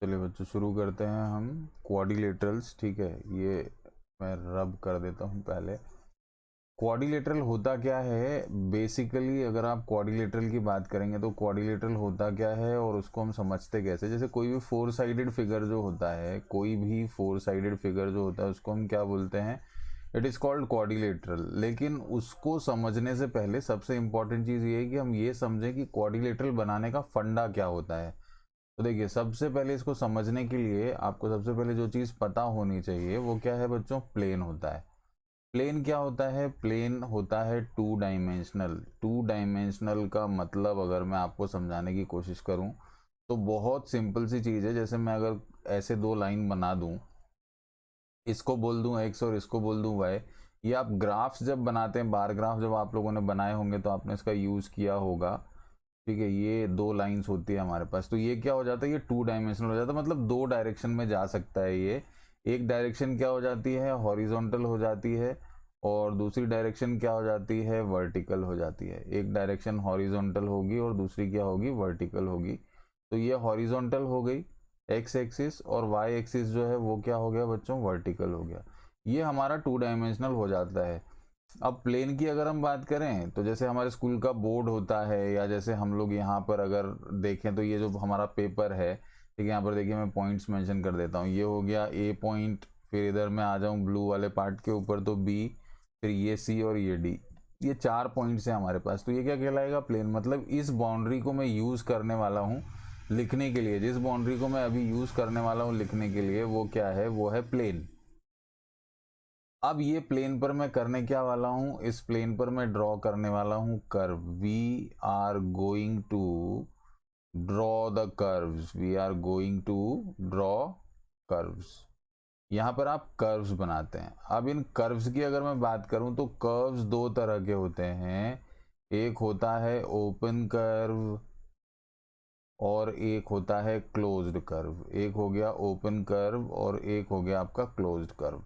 चलिए बच्चों शुरू करते हैं हम क्वाड्रिलेटरल्स। ठीक है, ये मैं रब कर देता हूँ पहले। क्वाड्रिलेटरल होता क्या है बेसिकली, अगर आप क्वाड्रिलेटरल की बात करेंगे तो क्वाड्रिलेटरल होता क्या है और उसको हम समझते कैसे। जैसे कोई भी फोर साइडेड फिगर जो होता है, कोई भी फोर साइडेड फिगर जो होता है उसको हम क्या बोलते हैं, इट इज़ कॉल्ड क्वाड्रिलेटरल। लेकिन उसको समझने से पहले सबसे इंपॉर्टेंट चीज़ ये है कि हम ये समझें कि क्वाड्रिलेटरल बनाने का फंडा क्या होता है। तो देखिए, सबसे पहले इसको समझने के लिए आपको सबसे पहले जो चीज़ पता होनी चाहिए वो क्या है बच्चों, प्लेन होता है। प्लेन क्या होता है, प्लेन होता है टू डायमेंशनल। टू डायमेंशनल का मतलब अगर मैं आपको समझाने की कोशिश करूं तो बहुत सिंपल सी चीज़ है। जैसे मैं अगर ऐसे दो लाइन बना दूं, इसको बोल दूं एक्स और इसको बोल दूं वाई। ये आप ग्राफ्स जब बनाते हैं, बार ग्राफ जब आप लोगों ने बनाए होंगे तो आपने इसका यूज़ किया होगा। ठीक है, ये दो लाइंस होती है हमारे पास, तो ये क्या हो जाता है, ये टू डायमेंशनल हो जाता है, मतलब दो डायरेक्शन में जा सकता है ये। एक डायरेक्शन क्या हो जाती है, हॉरिजॉन्टल हो जाती है, और दूसरी डायरेक्शन क्या हो जाती है, वर्टिकल हो जाती है। एक डायरेक्शन हॉरिजॉन्टल होगी और दूसरी क्या होगी, वर्टिकल होगी। तो ये हॉरिजॉन्टल हो गई एक्स एक्सिस, और वाई एक्सिस जो है वो क्या हो गया बच्चों, वर्टिकल हो गया। ये हमारा टू डायमेंशनल हो जाता है। अब प्लेन की अगर हम बात करें तो जैसे हमारे स्कूल का बोर्ड होता है, या जैसे हम लोग यहाँ पर अगर देखें तो ये जो हमारा पेपर है, ठीक है, यहाँ पर देखिए मैं पॉइंट्स मेंशन कर देता हूँ। ये हो गया ए पॉइंट, फिर इधर मैं आ जाऊँ ब्लू वाले पार्ट के ऊपर तो बी, फिर ये सी और ये डी। ये चार पॉइंट्स हैं हमारे पास, तो ये क्या कहलाएगा, प्लेन। मतलब इस बाउंड्री को मैं यूज़ करने वाला हूँ लिखने के लिए, जिस बाउंड्री को मैं अभी यूज़ करने वाला हूँ लिखने के लिए वो क्या है, वो है प्लेन। अब ये प्लेन पर मैं करने क्या वाला हूं, इस प्लेन पर मैं ड्रॉ करने वाला हूं curve. We are going to draw the curves, we are going to draw curves. यहां पर आप कर्व्स बनाते हैं। अब इन कर्व्स की अगर मैं बात करूं तो कर्व्स दो तरह के होते हैं। एक होता है ओपन कर्व और एक होता है क्लोज्ड कर्व। एक हो गया ओपन कर्व और एक हो गया आपका क्लोज्ड कर्व।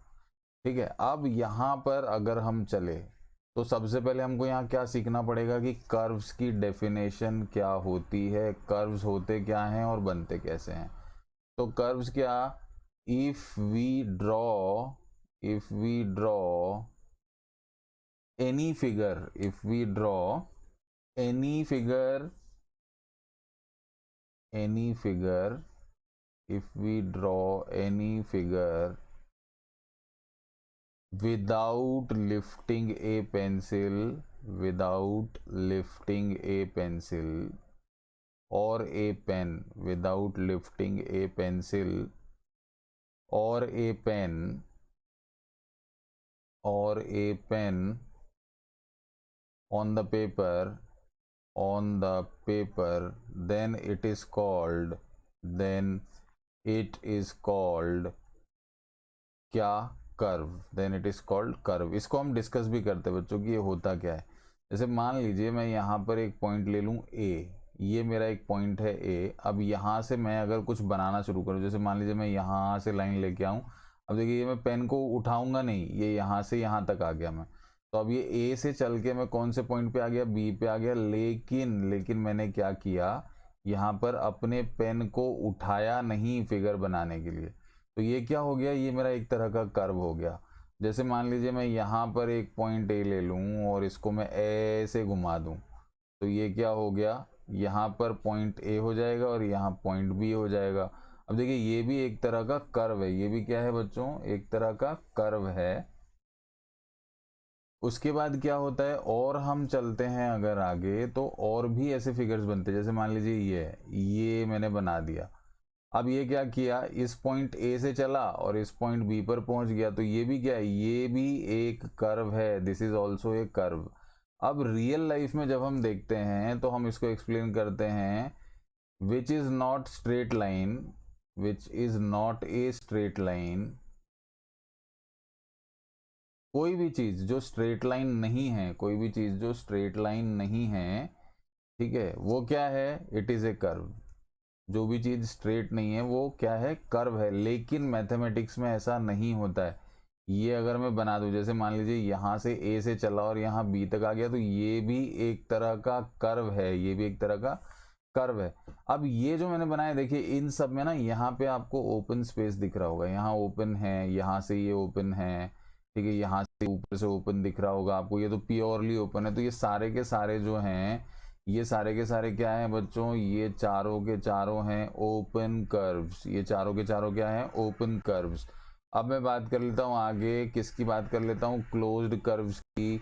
ठीक है, अब यहाँ पर अगर हम चले तो सबसे पहले हमको यहाँ क्या सीखना पड़ेगा कि कर्व्स की डेफिनेशन क्या होती है, कर्व्स होते क्या हैं और बनते कैसे हैं। तो कर्व्स क्या, if we draw, if we draw any figure, if we draw any figure, any figure, if we draw any figure without lifting a pencil, without lifting a pencil or a pen, without lifting a pencil or a pen or a pen on the paper, on the paper, then it is called, then it is called क्या, curve. Then it is called curve. इसको हम discuss भी करते हैं बच्चों कि ये होता क्या है। जैसे मान लीजिए मैं यहाँ पर एक पॉइंट ले लूँ ए, ये मेरा एक पॉइंट है ए। अब यहाँ से मैं अगर कुछ बनाना शुरू करूँ, जैसे मान लीजिए मैं यहाँ से लाइन लेके आऊँ। अब देखिए ये मैं पेन को उठाऊंगा नहीं, ये यहाँ से यहाँ तक आ गया मैं। तो अब ये ए से चल के मैं कौन से पॉइंट पे आ गया, बी पे आ गया। लेकिन मैंने क्या किया, यहाँ पर अपने पेन को उठाया नहीं फिगर बनाने के लिए। तो ये क्या हो गया, ये मेरा एक तरह का कर्व हो गया। जैसे मान लीजिए मैं यहाँ पर एक पॉइंट ए ले लूँ और इसको मैं ऐसे घुमा दूँ, तो ये क्या हो गया, यहाँ पर पॉइंट ए हो जाएगा और यहाँ पॉइंट बी हो जाएगा। अब देखिए ये भी एक तरह का कर्व है, ये भी क्या है बच्चों, एक तरह का कर्व है। उसके बाद क्या होता है, और हम चलते हैं अगर आगे तो और भी ऐसे फिगर्स बनते हैं। जैसे मान लीजिए ये मैंने बना दिया। अब ये क्या किया, इस पॉइंट ए से चला और इस पॉइंट बी पर पहुंच गया, तो ये भी क्या है, ये भी एक कर्व है। This is also a curve. अब रियल लाइफ में जब हम देखते हैं तो हम इसको एक्सप्लेन करते हैं, which is not straight line, which is not a straight line. कोई भी चीज जो स्ट्रेट लाइन नहीं है, कोई भी चीज जो स्ट्रेट लाइन नहीं है, ठीक है, वो क्या है, इट इज ए कर्व। जो भी चीज स्ट्रेट नहीं है वो क्या है, कर्व है। लेकिन मैथमेटिक्स में ऐसा नहीं होता है। ये अगर मैं बना दूं, जैसे मान लीजिए यहाँ से ए से चला और यहाँ बी तक आ गया, तो ये भी एक तरह का कर्व है, ये भी एक तरह का कर्व है। अब ये जो मैंने बनाया देखिए इन सब में ना यहाँ पे आपको ओपन स्पेस दिख रहा होगा, यहाँ ओपन है, यहाँ से ये ओपन है, ठीक है, यहाँ से ऊपर से ओपन दिख रहा होगा आपको, ये तो प्योरली ओपन है। तो ये सारे के सारे जो हैं, ये सारे के सारे क्या हैं बच्चों, ये चारों के चारों हैं ओपन कर्व्स, ये चारों के चारों क्या हैं, ओपन कर्व्स। अब मैं बात कर लेता हूँ आगे, किसकी बात कर लेता हूँ, क्लोज्ड कर्व्स की।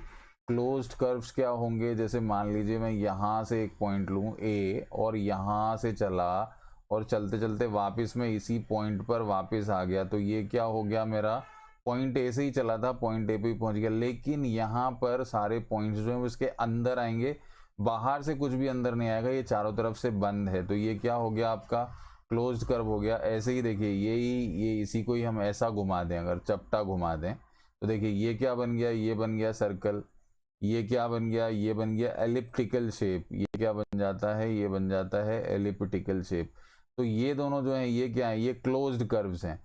क्लोज्ड कर्व्स क्या होंगे, जैसे मान लीजिए मैं यहाँ से एक पॉइंट लूँ ए और यहाँ से चला और चलते चलते वापस मैं इसी पॉइंट पर वापस आ गया, तो ये क्या हो गया मेरा, पॉइंट ए से ही चला था, पॉइंट ए पे ही पहुंच गया। लेकिन यहाँ पर सारे पॉइंट्स जो हैं उसके अंदर आएंगे, बाहर से कुछ भी अंदर नहीं आएगा, ये चारों तरफ से बंद है, तो ये क्या हो गया आपका क्लोज्ड कर्व हो गया। ऐसे ही देखिए ये इसी को ही हम ऐसा घुमा दें, अगर चपटा घुमा दें तो देखिए ये क्या बन गया, ये बन गया सर्कल, ये क्या बन गया, ये बन गया एलिप्टिकल शेप, ये क्या बन जाता है, ये बन जाता है एलिप्टिकल शेप। तो ये दोनों जो हैं ये क्या है, ये क्लोज्ड कर्व्स हैं।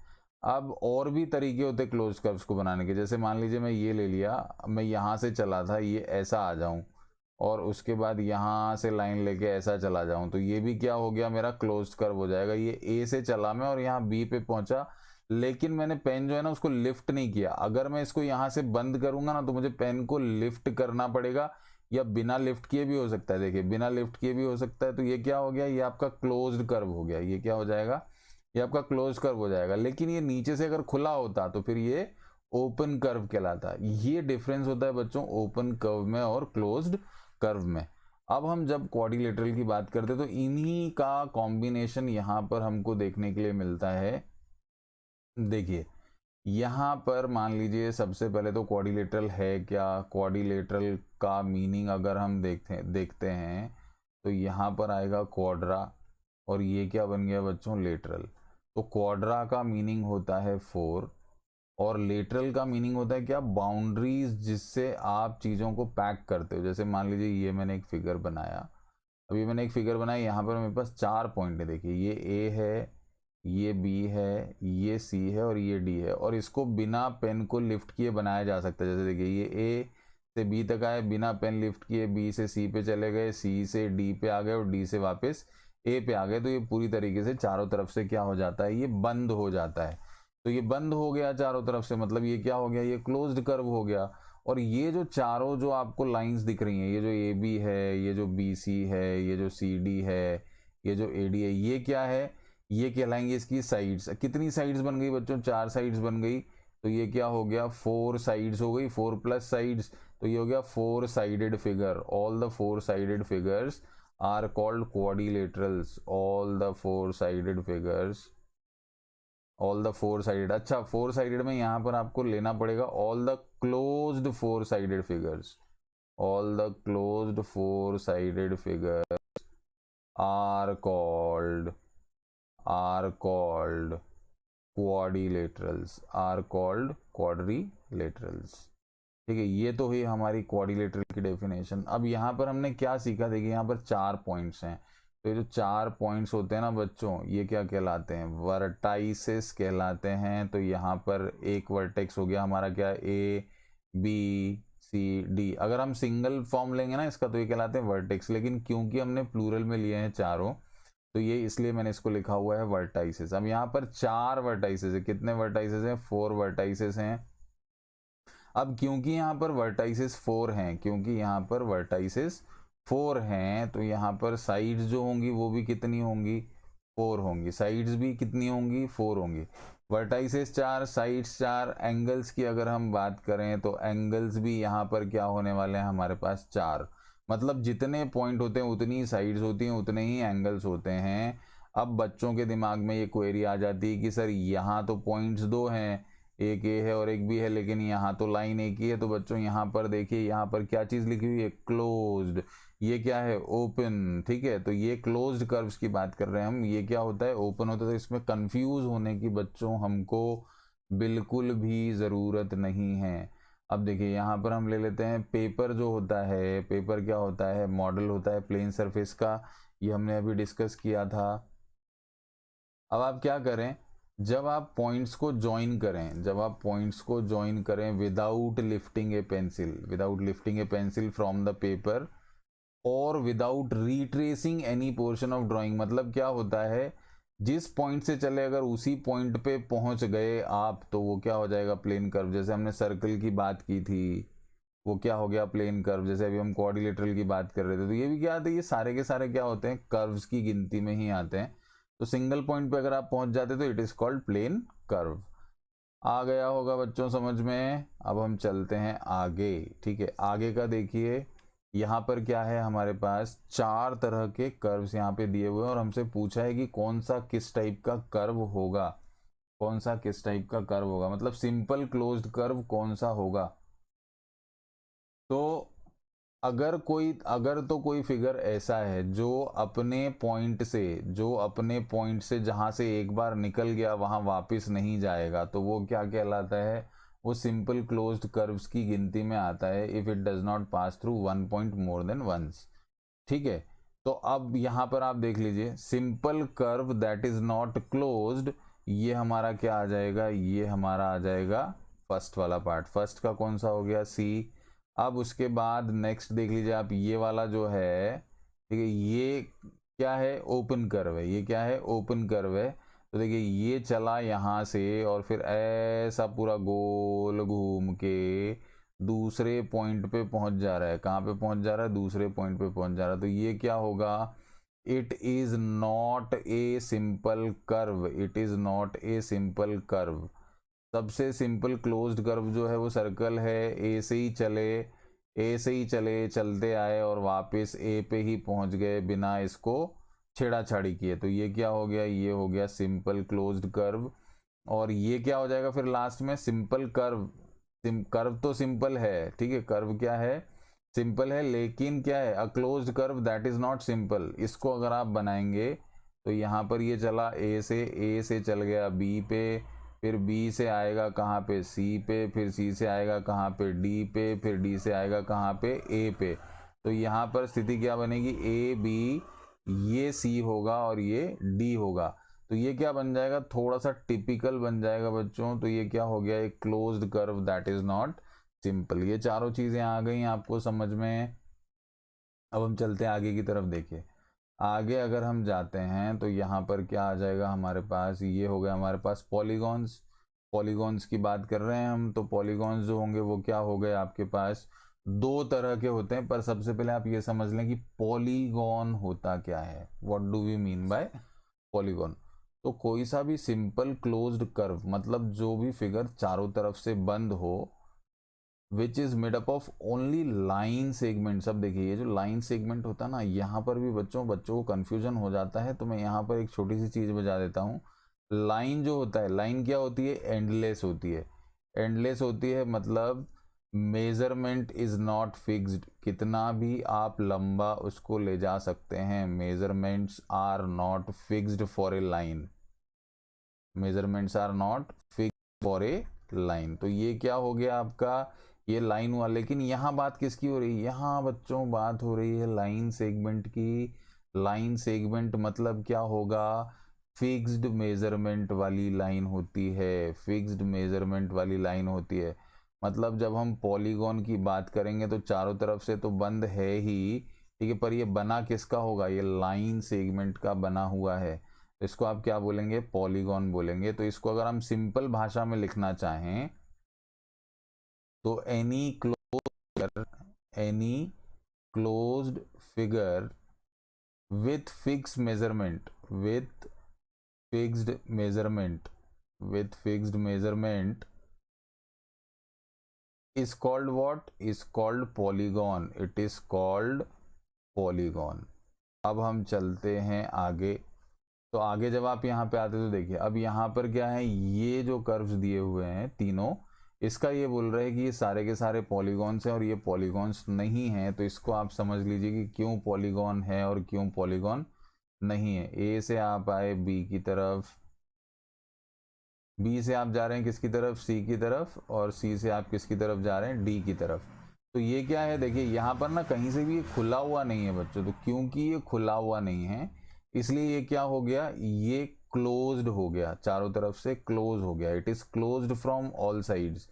अब और भी तरीके होते हैं क्लोज्ड कर्व्स को बनाने के, जैसे मान लीजिए मैं ये ले लिया, मैं यहाँ से चला था, ये ऐसा आ जाऊं और उसके बाद यहाँ से लाइन लेके ऐसा चला जाऊं, तो ये भी क्या हो गया मेरा क्लोज्ड कर्व हो जाएगा। ये ए से चला मैं और यहाँ बी पे पहुंचा, लेकिन मैंने पेन जो है ना उसको लिफ्ट नहीं किया। अगर मैं इसको यहाँ से बंद करूंगा ना तो मुझे पेन को लिफ्ट करना पड़ेगा, या बिना लिफ्ट किए भी हो सकता है, देखिए बिना लिफ्ट किए भी हो सकता है। तो ये क्या हो गया, ये आपका क्लोज्ड कर्व हो गया, ये क्या हो जाएगा, ये आपका क्लोज कर्व हो जाएगा। लेकिन ये नीचे से अगर खुला होता तो फिर ये ओपन कर्व कहलाता। ये डिफरेंस होता है बच्चों ओपन कर्व में और क्लोज्ड कर्व में। अब हम जब क्वाड्रिलेटरल की बात करते हैं तो इन्हीं का कॉम्बिनेशन यहाँ पर हमको देखने के लिए मिलता है। देखिए यहाँ पर मान लीजिए सबसे पहले तो क्वाड्रिलेटरल है क्या, क्वाड्रिलेटरल का मीनिंग अगर हम देखते हैं तो यहाँ पर आएगा क्वाड्रा, और ये क्या बन गया बच्चों, लेटरल। तो क्वाड्रा का मीनिंग होता है 4 और लेटरल का मीनिंग होता है क्या, बाउंड्रीज जिससे आप चीज़ों को पैक करते हो। जैसे मान लीजिए ये मैंने एक फिगर बनाया, अभी मैंने एक फिगर बनाया, यहाँ पर मेरे पास 4 पॉइंट है, देखिए ये ए है, ये बी है, ये सी है और ये डी है, और इसको बिना पेन को लिफ्ट किए बनाया जा सकता है। जैसे देखिए ये ए से बी तक आए, बिना पेन लिफ्ट किए बी से सी पे चले गए, सी से डी पे आ गए और डी से वापस ए पे आ गए, तो ये पूरी तरीके से चारों तरफ से क्या हो जाता है, ये बंद हो जाता है। तो ये बंद हो गया चारों तरफ से, मतलब ये क्या हो गया, ये क्लोज्ड कर्व हो गया। और ये जो चारों जो आपको लाइंस दिख रही हैं, ये जो ए बी है, ये जो बी सी है, ये जो सी डी है, ये जो ए डी है, ये क्या है, ये कहलाएंगे इसकी साइड्स। कितनी साइड्स बन गई बच्चों, 4 साइड्स बन गई। तो ये क्या हो गया, 4 साइड्स हो गई, 4 प्लस साइड्स, तो ये हो गया 4 sided figure. All the 4 sided figures are called quadrilaterals. All the 4 sided figures, all the 4 sided, अच्छा 4 साइडेड में यहां पर आपको लेना पड़ेगा all the closed 4 sided figures. All the closed 4 sided figures are called quadrilaterals, are called quadrilaterals. ठीक है, ये तो हुई हमारी क्वाड्रिलेटरल की डेफिनेशन। अब यहाँ पर हमने क्या सीखा, देखिए यहाँ पर 4 पॉइंट्स हैं, तो ये जो 4 पॉइंट्स होते हैं ना बच्चों, ये क्या कहलाते हैं, वर्टाइसेस कहलाते हैं। तो यहाँ पर एक वर्टेक्स हो गया हमारा क्या, ए बी सी डी। अगर हम सिंगल फॉर्म लेंगे ना इसका तो ये कहलाते हैं वर्टेक्स, लेकिन क्योंकि हमने प्लूरल में लिए हैं चारों, तो ये इसलिए मैंने इसको लिखा हुआ है वर्टाइसेस। अब यहाँ पर 4 वर्टाइसेस है, कितने वर्टाइसेस हैं, 4 वर्टाइसेस हैं। अब क्योंकि यहाँ पर वर्टाइसेस 4 हैं, क्योंकि यहाँ पर वर्टाइसेस 4 हैं, तो यहाँ पर साइड्स जो होंगी वो भी कितनी होंगी, 4 होंगी। साइड्स भी कितनी होंगी, 4 होंगी। Vertices 4, sides 4। एंगल्स की अगर हम बात करें तो एंगल्स भी यहाँ पर क्या होने वाले हैं हमारे पास, 4। मतलब जितने पॉइंट होते हैं उतनी साइड्स होती हैं, उतने ही एंगल्स होते हैं। अब बच्चों के दिमाग में ये क्वेरी आ जाती है कि सर यहाँ तो पॉइंट्स 2 हैं, एक ए है और एक बी है, लेकिन यहाँ तो लाइन एक ही है। तो बच्चों यहाँ पर देखिए, यहाँ पर क्या चीज लिखी हुई है, क्लोज्ड। ये क्या है, ओपन। ठीक है, तो ये क्लोज्ड कर्व्स की बात कर रहे हैं हम, ये क्या होता है, ओपन होता है। तो इसमें कंफ्यूज होने की बच्चों हमको बिल्कुल भी जरूरत नहीं है। अब देखिए यहाँ पर हम ले लेते हैं पेपर जो होता है, पेपर क्या होता है, मॉडल होता है प्लेन सरफेस का, ये हमने अभी डिस्कस किया था। अब आप क्या करें, जब आप पॉइंट्स को ज्वाइन करें, जब आप पॉइंट्स को ज्वाइन करें without lifting a pencil, without lifting a pencil from the paper, और without retracing any portion of drawing. मतलब क्या होता है, जिस पॉइंट से चले अगर उसी पॉइंट पे पहुंच गए आप तो वो क्या हो जाएगा, प्लेन कर्व। जैसे हमने सर्कल की बात की थी, वो क्या हो गया, प्लेन कर्व। जैसे अभी हम क्वाड्रिलेटरल की बात कर रहे थे, तो ये भी क्या आते हैं, ये सारे के सारे क्या होते हैं, कर्व्स की गिनती में ही आते हैं। तो सिंगल पॉइंट पे अगर आप पहुंच जाते तो it is called plane curve. आ गया होगा बच्चों समझ में। अब हम चलते हैं आगे। ठीक है, आगे का देखिए, यहाँ पर क्या है, हमारे पास चार तरह के कर्व्स यहाँ पे दिए हुए हैं और हमसे पूछा है कि कौन सा किस टाइप का कर्व होगा, कौन सा किस टाइप का कर्व होगा, मतलब सिंपल क्लोज्ड कर्व कौन सा होगा। तो अगर तो कोई फिगर ऐसा है जो अपने पॉइंट से जहां से एक बार निकल गया वहां वापस नहीं जाएगा, तो वो क्या कहलाता है, वो सिंपल क्लोज्ड कर्व्स की गिनती में आता है, if it does not pass through one point more than once. ठीक है, तो अब यहां पर आप देख लीजिए, simple curve that is not closed, ये हमारा क्या आ जाएगा, ये हमारा आ जाएगा फर्स्ट वाला पार्ट। फर्स्ट का कौन सा हो गया, सी। अब उसके बाद नेक्स्ट देख लीजिए आप, ये वाला जो है, ठीक है, ये क्या है, ओपन कर्व है। ये क्या है, ओपन कर्व है। तो देखिए ये चला यहाँ से और फिर ऐसा पूरा गोल घूम के दूसरे पॉइंट पे पहुंच जा रहा है। कहाँ पे पहुंच जा रहा है, दूसरे पॉइंट पे पहुंच जा रहा है। तो ये क्या होगा, it is not a simple curve, it is not a simple curve. सबसे सिंपल क्लोज्ड कर्व जो है वो सर्कल है, ए से ही चले चलते आए और वापस ए पे ही पहुंच गए बिना इसको छेड़ाछाड़ी किए। तो ये क्या हो गया, ये हो गया सिंपल क्लोज्ड कर्व। और ये क्या हो जाएगा फिर लास्ट में, सिंपल कर्व। कर्व तो सिंपल है, ठीक है, कर्व क्या है, सिंपल है, लेकिन क्या है, a closed curve that is not simple. इसको अगर आप बनाएंगे तो यहाँ पर ये चला ए से चल गया बी पे, फिर बी से आएगा कहाँ पे, सी पे, फिर सी से आएगा कहाँ पे, डी पे, फिर डी से आएगा कहाँ पे, ए पे। तो यहाँ पर स्थिति क्या बनेगी, ए बी, ये सी होगा और ये डी होगा। तो ये क्या बन जाएगा, थोड़ा सा टिपिकल बन जाएगा बच्चों। तो ये क्या हो गया, एक closed curve that is not simple. ये चारों चीजें आ गई आपको समझ में। अब हम चलते हैं आगे की तरफ। देखिए आगे अगर हम जाते हैं तो यहाँ पर क्या आ जाएगा हमारे पास, ये हो गया हमारे पास पॉलीगॉन्स। पॉलीगॉन्स की बात कर रहे हैं हम, तो पॉलीगॉन्स जो होंगे वो क्या हो गए आपके पास, दो तरह के होते हैं। पर सबसे पहले आप ये समझ लें कि पॉलीगॉन होता क्या है, what do we mean by polygon. तो कोई सा भी सिंपल क्लोज्ड कर्व, मतलब जो भी फिगर चारों तरफ से बंद हो, which is made up of only line segment. सब देखिए ये जो लाइन सेगमेंट होता है ना, यहाँ पर भी बच्चों को कंफ्यूजन हो जाता है। तो मैं यहाँ पर एक छोटी सी चीज बता देता हूँ। लाइन जो होता है, लाइन क्या होती है, एंडलेस होती है। एंडलेस होती है मतलब मेजरमेंट इज नॉट फिक्स्ड, कितना भी आप लंबा उसको ले जा सकते हैं। Measurements are not fixed for a line, measurements are not fixed for a line. तो ये क्या हो गया आपका, ये लाइन हुआ। लेकिन यहाँ बात किसकी हो रही है, यहाँ बच्चों बात हो रही है लाइन सेगमेंट की। लाइन सेगमेंट मतलब क्या होगा, फिक्स्ड मेजरमेंट वाली लाइन होती है, फिक्स्ड मेजरमेंट वाली लाइन होती है। मतलब जब हम पॉलीगॉन की बात करेंगे तो चारों तरफ से तो बंद है ही, ठीक है, पर ये बना किसका होगा, ये लाइन सेगमेंट का बना हुआ है। इसको आप क्या बोलेंगे, पॉलीगॉन बोलेंगे। तो इसको अगर हम सिंपल भाषा में लिखना चाहें तो any closed figure with fix measurement, with fixed measurement, with fixed measurement is called what, is called polygon, it is called polygon। अब हम चलते हैं आगे। तो आगे जब आप यहाँ पे आते तो देखिए अब यहाँ पर क्या है, ये जो कर्व्स दिए हुए हैं तीनों, इसका ये बोल रहे हैं कि ये सारे के सारे पॉलीगॉन्स हैं और ये पॉलीगॉन्स नहीं हैं। तो इसको आप समझ लीजिए कि क्यों पॉलीगॉन है और क्यों पॉलीगॉन नहीं है। ए से आप आए बी की तरफ, बी से आप जा रहे हैं किसकी तरफ, सी की तरफ, और सी से आप किसकी तरफ जा रहे हैं, डी की तरफ। तो ये क्या है, देखिए यहाँ पर ना कहीं से भी ये खुला हुआ नहीं है बच्चों। तो क्योंकि ये खुला हुआ नहीं है इसलिए ये क्या हो गया, ये क्लोज्ड हो गया, चारों तरफ से क्लोज हो गया। It is closed from all sides,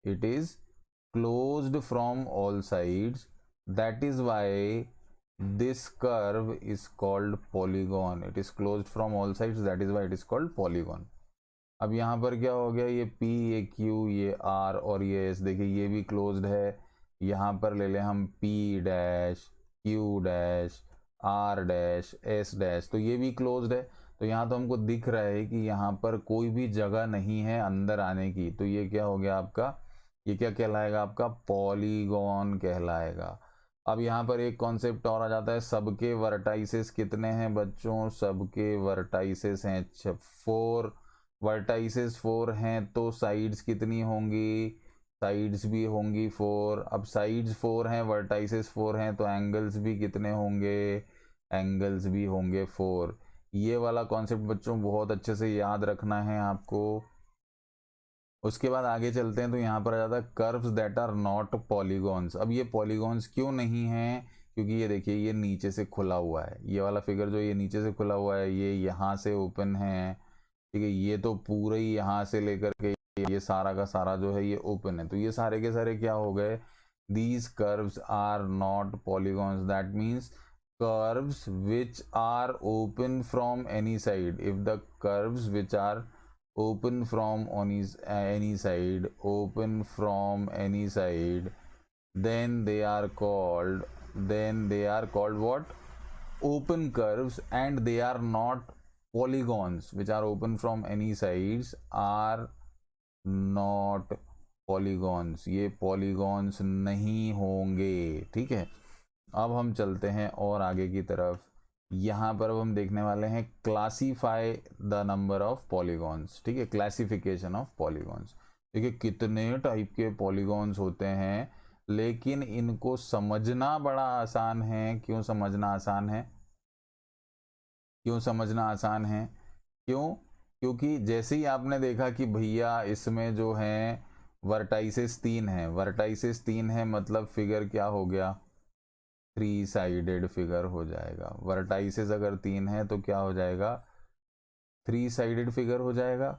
it is closed from all sides. That is why this curve is called polygon, it is closed from all sides, that is why it is called polygon. अब यहाँ पर क्या हो गया, ये P, ये Q, ये R और ये S, देखिए ये भी क्लोज्ड है। यहाँ पर ले लें हम P dash, Q dash, R dash, S dash, तो ये भी क्लोज्ड है। तो यहाँ तो हमको दिख रहा है कि यहाँ पर कोई भी जगह नहीं है अंदर आने की, तो ये क्या हो गया आपका, ये क्या कहलाएगा आपका, पॉलीगॉन कहलाएगा। अब यहाँ पर एक कॉन्सेप्ट और आ जाता है, सबके वर्टाइसेस कितने हैं बच्चों, सबके वर्टाइसेस हैं 4, वर्टाइसेस 4 हैं तो साइड्स कितनी होंगी, साइड्स भी होंगी 4। अब साइड्स 4 हैं, वर्टाइसेस 4 हैं, तो एंगल्स भी कितने होंगे, एंगल्स भी होंगे 4। ये वाला कॉन्सेप्ट बच्चों बहुत अच्छे से याद रखना है आपको। उसके बाद आगे चलते हैं, तो यहाँ पर आ जाता है curves that are not polygons. अब ये पॉलीगॉन्स क्यों नहीं हैं, क्योंकि ये देखिए ये नीचे से खुला हुआ है, ये वाला फिगर जो ये नीचे से खुला हुआ है ये यहाँ से ओपन है, ठीक है, ये तो पूरा ही यहाँ से लेकर के ये सारा का सारा जो है ये ओपन है, तो ये सारे के सारे क्या हो गए, these curves are not polygons, that means curves which are open from any side, if the curves which are open from on any side, open from any side, then they are called what, open curves, and they are not polygons, which are open from any sides are not polygons, ये polygons नहीं होंगे, ठीक है। अब हम चलते हैं और आगे की तरफ, यहाँ पर अब हम देखने वाले हैं classify the number of polygons, ठीक है, क्लासिफिकेशन ऑफ पॉलीगॉन्स। देखिए कितने टाइप के पॉलीगॉन्स होते हैं, लेकिन इनको समझना बड़ा आसान है। क्यों समझना आसान है, क्यों समझना आसान है, क्यों, क्योंकि जैसे ही आपने देखा कि भैया इसमें जो है वर्टाइसेस 3 है, वर्टाइसेस 3 है मतलब फिगर क्या हो गया, 3 साइडेड फिगर हो जाएगा। वर्टाइसेस अगर 3 है तो क्या हो जाएगा, 3 साइडेड फिगर हो जाएगा।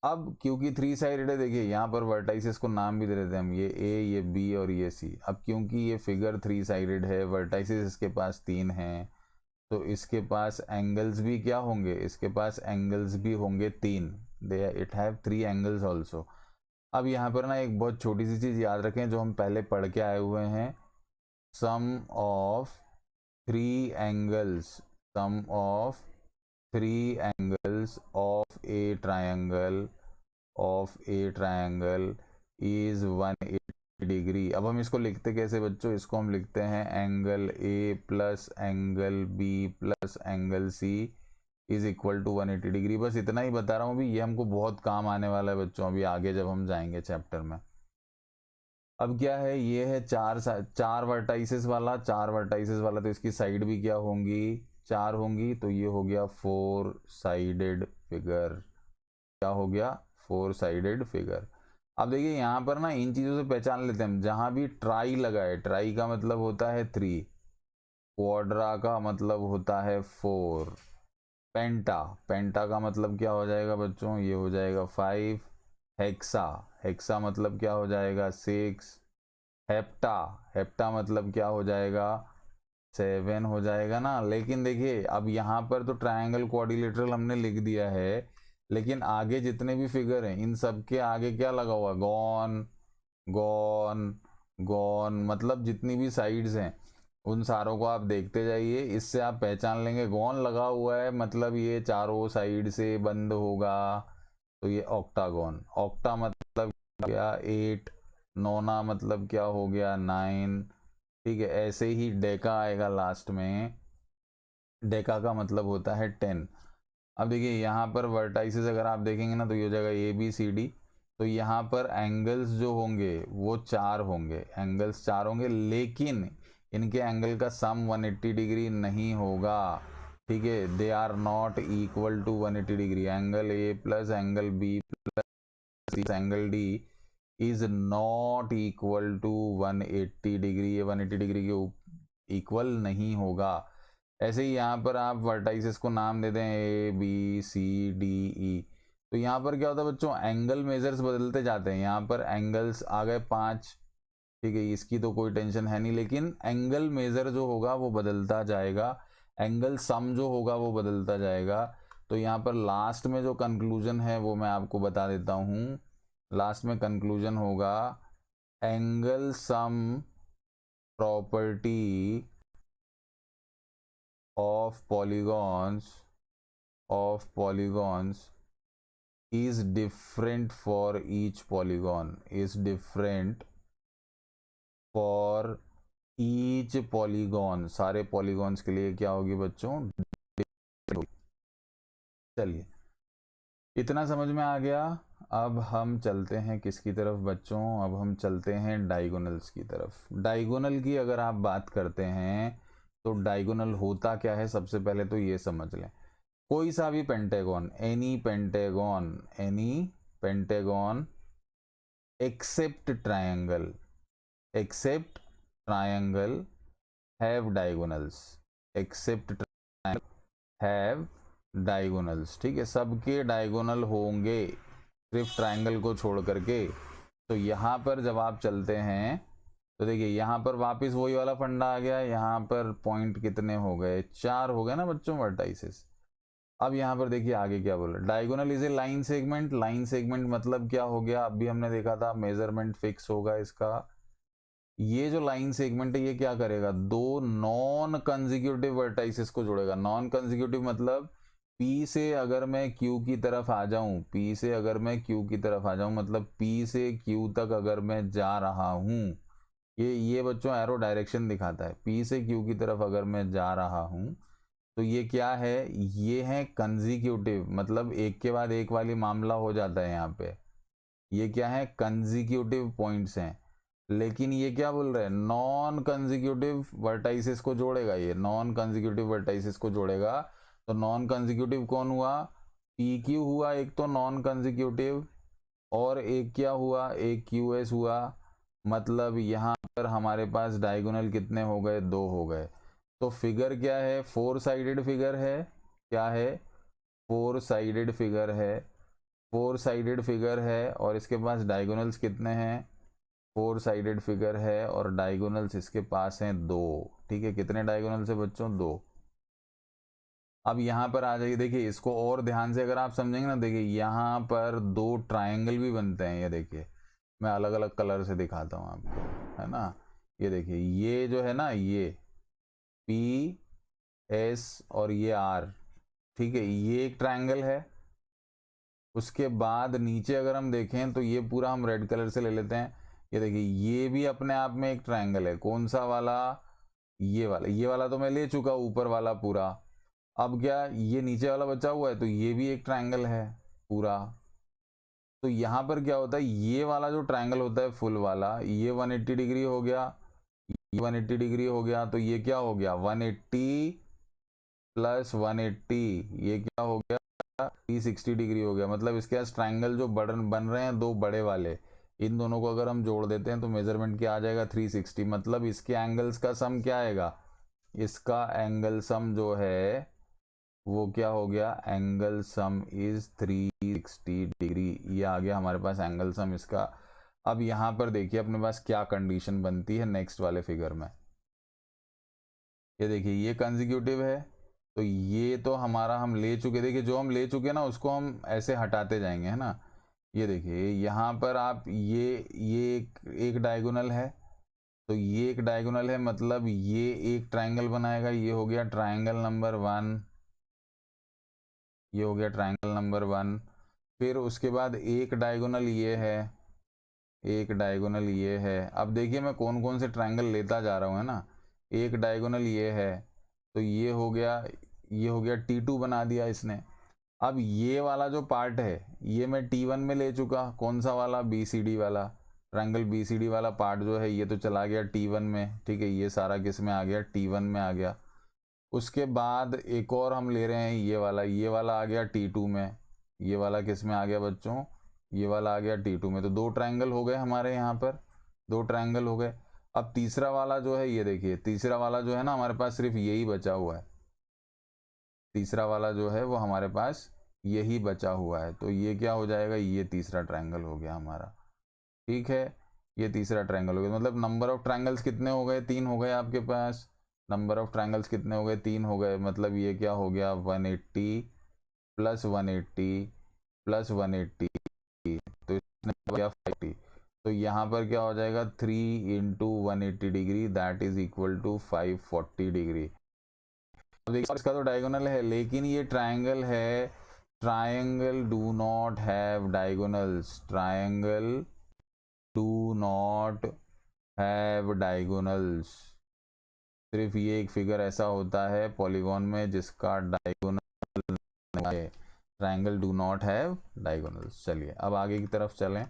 अब क्योंकि 3 साइडेड है, देखिए यहाँ पर वर्टाइसेस को नाम भी दे देते हैं हम, ये A, ये B और ये C। अब क्योंकि ये फिगर 3 साइडेड है, वर्टाइसेस इसके पास 3 हैं, तो इसके पास एंगल्स भी क्या होंगे, इसके पास एंगल्स भी होंगे 3, दे इट हैव 3 एंगल्स ऑल्सो। अब यहाँ पर ना एक बहुत छोटी सी चीज़ याद रखें जो हम पहले पढ़ के आए हुए हैं, sum of 3 angles, sum of 3 angles of a triangle is 180 degree. अब हम इसको लिखते कैसे बच्चों, इसको हम लिखते हैं angle A plus angle B plus angle C is equal to 180 degree. बस इतना ही बता रहा हूँ अभी, ये हमको बहुत काम आने वाला है बच्चों अभी आगे जब हम जाएंगे चैप्टर में। अब क्या है, ये है चार वर्टाइसेस वाला, चार वर्टाइसेस वाला, तो इसकी साइड भी क्या होंगी, 4 होंगी, तो ये हो गया 4 साइडेड फिगर। क्या हो गया, 4 साइडेड फिगर। अब देखिए यहाँ पर ना इन चीजों से पहचान लेते हैं हम, जहां भी ट्राई लगा है, ट्राई का मतलब होता है 3, क्वाड्रा का मतलब होता है 4, पेंटा, पेंटा का मतलब क्या हो जाएगा बच्चों, ये हो जाएगा 5, हेक्सा, हेक्सा मतलब क्या हो जाएगा 6, हेप्टा, हेप्टा मतलब क्या हो जाएगा 7 हो जाएगा ना। लेकिन देखिए अब यहाँ पर तो ट्रायंगल क्वाड्रिलेटरल हमने लिख दिया है, लेकिन आगे जितने भी फिगर हैं इन सब के आगे क्या लगा हुआ, गॉन, गॉन, गॉन, मतलब जितनी भी साइड्स हैं उन सारों को आप देखते जाइए, इससे आप पहचान लेंगे गॉन लगा हुआ है मतलब ये चारों साइड से बंद होगा, तो ये ऑक्टागॉन। ऑक्टा मतलब क्या 8, नोना मतलब क्या हो गया 9, ठीक है। ऐसे ही डेका आएगा लास्ट में, डेका का मतलब होता है 10। अब देखिए यहाँ पर वर्टाइसेस अगर आप देखेंगे ना तो ये हो जाएगा ABCD, तो यहाँ पर एंगल्स जो होंगे वो 4 होंगे, एंगल्स 4 होंगे, लेकिन इनके एंगल का सम 180 डिग्री नहीं होगा, ठीक है, they are not equal to 180 degree. Angle A plus angle B plus angle D is not equal to 180 degree, ये 180 डिग्री के इक्वल नहीं होगा। ऐसे ही यहाँ पर आप वर्टाइसेस को नाम दे दें ABCDE, तो यहाँ पर क्या होता है बच्चों, एंगल मेजर्स बदलते जाते हैं। यहाँ पर एंगल्स आ गए 5, ठीक है, इसकी तो कोई टेंशन है नहीं, लेकिन एंगल मेजर जो होगा वो बदलता जाएगा, एंगल सम जो होगा वो बदलता जाएगा। तो यहाँ पर लास्ट में जो कंक्लूजन है वो मैं आपको बता देता हूँ। लास्ट में कंक्लूजन होगा angle sum property of polygons is different for each polygon, is different for each polygon, सारे polygons के लिए क्या होगी बच्चों, चलिए इतना समझ में आ गया। अब हम चलते हैं किसकी तरफ बच्चों, अब हम चलते हैं डायगोनल्स की तरफ। डायगोनल की अगर आप बात करते हैं तो डायगोनल होता क्या है, सबसे पहले तो ये समझ लें। कोई सा भी pentagon, any pentagon except triangle have diagonals, except triangle have diagonals, ठीक है, सबके डायगोनल होंगे सिर्फ ट्रायंगल को छोड़ करके। तो यहाँ पर जब आप चलते हैं तो देखिए यहाँ पर वापस वही वाला फंडा आ गया, यहाँ पर पॉइंट कितने हो गए, 4 हो गए ना बच्चों वर्टाइसेस। अब यहाँ पर देखिए आगे क्या बोल रहा है, diagonal is a line segment. Line segment मतलब क्या हो गया, अभी हमने देखा था मेजरमेंट फिक्स होगा इसका। ये जो लाइन सेगमेंट है ये क्या करेगा, दो नॉन कंजिक्यूटिव वर्टाइसेस को जोड़ेगा। नॉन कंजिक्यूटिव मतलब P से अगर मैं Q की तरफ आ जाऊं, P से अगर मैं Q की तरफ आ जाऊं मतलब P से Q तक अगर मैं जा रहा हूं, ये बच्चों एरो डायरेक्शन दिखाता है, P से Q की तरफ अगर मैं जा रहा हूं तो ये क्या है, ये है कंजिक्यूटिव, मतलब एक के बाद एक वाली मामला हो जाता है यहाँ पे। ये क्या है, कंजिक्यूटिव पॉइंट्स हैं। लेकिन ये क्या बोल रहे हैं, नॉन कंजिक्यूटिव वर्टाइसेस को जोड़ेगा, ये नॉन कंजिक्यूटिव वर्टाइसेस को जोड़ेगा। तो नॉन कंजिक्यूटिव कौन हुआ, पी क्यू हुआ एक तो नॉन कंजिक्यूटिव, और एक क्या हुआ, एक क्यू एस हुआ। मतलब यहाँ पर हमारे पास डायगोनल कितने हो गए, 2 हो गए। तो फिगर क्या है, 4 साइडेड फिगर है, क्या है, 4 साइडेड फिगर है, 4 साइडेड फिगर है, और इसके पास डायगोनल्स कितने हैं, 4 साइडेड फिगर है और डायगोनल्स इसके पास हैं 2, ठीक है, कितने डायगोनल्स है बच्चों, 2। अब यहाँ पर आ जाइए, देखिए इसको और ध्यान से अगर आप समझेंगे ना, देखिए यहाँ पर 2 ट्रायंगल भी बनते हैं, ये देखिए मैं अलग अलग कलर से दिखाता हूँ आपको, है ना। ये देखिए ये जो है ना, ये पी एस और ये आर, ठीक है, ये एक ट्रायंगल है। उसके बाद नीचे अगर हम देखें तो ये पूरा हम रेड कलर से ले लेते हैं, ये देखिए ये भी अपने आप में एक ट्रायंगल है, कौन सा वाला, ये वाला तो मैं ले चुका ऊपर वाला पूरा। अब क्या, ये नीचे वाला बचा हुआ है, तो ये भी एक ट्रायंगल है पूरा। तो यहाँ पर क्या होता है, ये वाला जो ट्रायंगल होता है फुल वाला, ये 180 डिग्री हो गया, ये 180 डिग्री हो गया, तो ये क्या हो गया, 180 प्लस 180, ये क्या हो गया, 360 डिग्री हो गया। मतलब इसके पास ट्रायंगल जो बन रहे हैं 2 बड़े वाले, इन दोनों को अगर हम जोड़ देते हैं तो मेजरमेंट क्या आ जाएगा, 360। मतलब इसके एंगल्स का सम क्या आएगा, इसका एंगल सम जो है वो क्या हो गया, एंगल सम इज 360 डिग्री, ये आ गया हमारे पास एंगल सम इसका। अब यहाँ पर देखिए अपने पास क्या कंडीशन बनती है नेक्स्ट वाले फिगर में, ये देखिए ये कंजिक्यूटिव है, तो ये तो हमारा हम ले चुके, देखिए जो हम ले चुके ना उसको हम ऐसे हटाते जाएंगे, है ना। ये देखिए यहाँ पर आप ये एक डायगोनल है, तो ये एक डायगोनल है, मतलब ये एक ट्रायंगल बनाएगा, ये हो गया ट्रायंगल नंबर 1, ये हो गया ट्रायंगल नंबर 1। फिर उसके बाद एक डायगोनल ये है, एक डायगोनल ये है। अब देखिए मैं कौन कौन से ट्रायंगल लेता जा रहा हूँ, है ना। एक डायगोनल ये है, तो ये हो गया, ये हो गया T2 बना दिया इसने। अब ये वाला जो पार्ट है ये मैं T1 में ले चुका, कौन सा वाला, BCD वाला, ट्रायंगल BCD वाला पार्ट जो है ये तो चला गया T1 में, ठीक है, ये सारा किस में आ गया, T1 में आ गया। उसके बाद एक और हम ले रहे हैं ये वाला आ गया T2 में, ये वाला किस में आ गया बच्चों, ये वाला आ गया T2 में। तो 2 ट्रायंगल हो गए हमारे यहाँ पर, 2 ट्रायंगल हो गए। अब तीसरा वाला जो है, ये देखिए तीसरा वाला जो है ना हमारे पास सिर्फ यही बचा हुआ है, तीसरा वाला जो है वो हमारे पास यही बचा हुआ है, तो ये क्या हो जाएगा, ये तीसरा ट्रायंगल हो गया हमारा, ठीक है। ये तीसरा ट्रायंगल हो गया। मतलब नंबर ऑफ ट्रायंगल्स कितने हो गए, 3 हो गए आपके पास। नंबर ऑफ ट्रायंगल्स कितने हो गए, 3 हो गए। मतलब ये क्या हो गया, 180 प्लस 180 प्लस 180, तो इसने हो गया 580। तो यहाँ पर क्या हो जाएगा, 3 into 180 degree that is equal to 540 degree. देखिए इसका तो डायगोनल है, लेकिन ये ट्रायंगल है, triangle do not have diagonals, triangle do not have diagonals. सिर्फ ये एक फिगर ऐसा होता है पॉलीगॉन में जिसका डायगोनल है। Triangle do not have diagonals. चलिए अब आगे की तरफ चलें।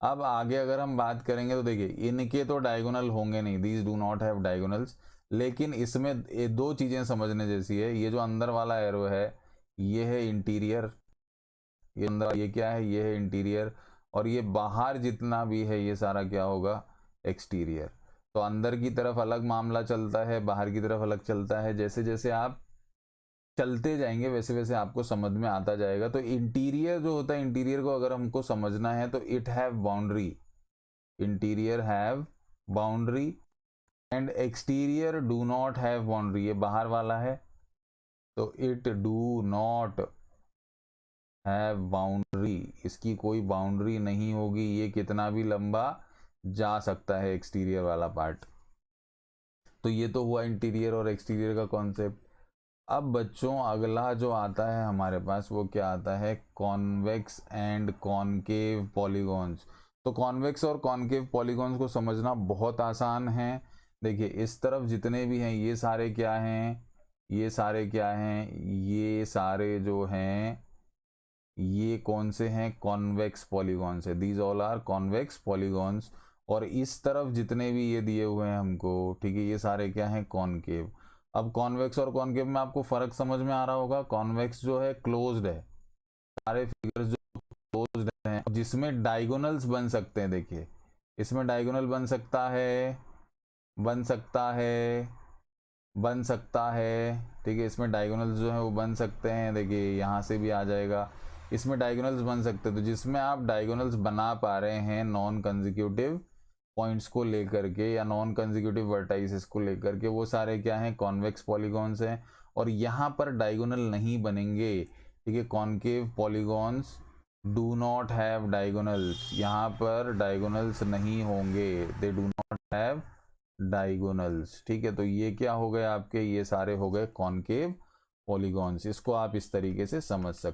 अब आगे अगर हम बात करेंगे तो देखिए इनके तो डायगोनल होंगे नहीं, these do not have diagonals. लेकिन इसमें ये दो चीजें समझने जैसी है। ये जो अंदर वाला एरो है ये है इंटीरियर, ये अंदर ये क्या है, ये है इंटीरियर। और ये बाहर जितना भी है ये सारा क्या होगा, एक्सटीरियर। तो अंदर की तरफ अलग मामला चलता है, बाहर की तरफ अलग चलता है। जैसे जैसे आप चलते जाएंगे वैसे वैसे आपको समझ में आता जाएगा। तो इंटीरियर जो होता है, इंटीरियर को अगर हमको समझना है तो it have boundary, interior have boundary and exterior do not have boundary. ये बाहर वाला है तो it do not have boundary, इसकी कोई बाउंड्री नहीं होगी। ये कितना भी लंबा जा सकता है एक्सटीरियर वाला पार्ट। तो ये तो हुआ इंटीरियर और एक्सटीरियर का कॉन्सेप्ट। अब बच्चों अगला जो आता है हमारे पास वो क्या आता है, कॉन्वेक्स एंड कॉनकेव पॉलीगॉन्स। तो कॉन्वेक्स और कॉनकेव पॉलीगॉन्स को समझना बहुत आसान है। देखिए इस तरफ जितने भी हैं ये सारे क्या हैं, ये सारे क्या हैं, ये सारे जो हैं ये कौन से हैं, कॉन्वेक्स पॉलीगॉन्स है। These all are convex polygons. और इस तरफ जितने भी ये दिए हुए हैं हमको, ठीक है, ये सारे क्या हैं, कॉनकेव। अब कॉन्वेक्स और कॉनकेव में आपको फर्क समझ में आ रहा होगा। कॉन्वेक्स जो है क्लोज्ड है, सारे फिगर्स जो क्लोज्ड हैं जिसमें डायगोनल्स बन सकते हैं। देखिए इसमें डायगोनल बन सकता है, बन सकता है, बन सकता है, ठीक है। इसमें डायगोनल्स जो है वो बन सकते हैं। देखिए यहाँ से भी आ जाएगा, इसमें डायगोनल्स बन सकते हैं। तो जिसमें आप डायगोनल्स बना पा रहे हैं नॉन कंसेक्यूटिव पॉइंट्स को लेकर के या नॉन कंसेक्यूटिव वर्टाइसेस को लेकर के, वो सारे क्या हैं, कॉन्वेक्स पॉलीगॉन्स हैं। और यहाँ पर डायगोनल नहीं बनेंगे, ठीक है। Concave polygons do not have diagonals, यहाँ पर डायगोनल्स नहीं होंगे, they do not have diagonals, ठीक है। तो ये क्या हो गए आपके, ये सारे हो गए कॉनकेव पॉलीगॉन्स। इसको आप इस तरीके से समझ सकते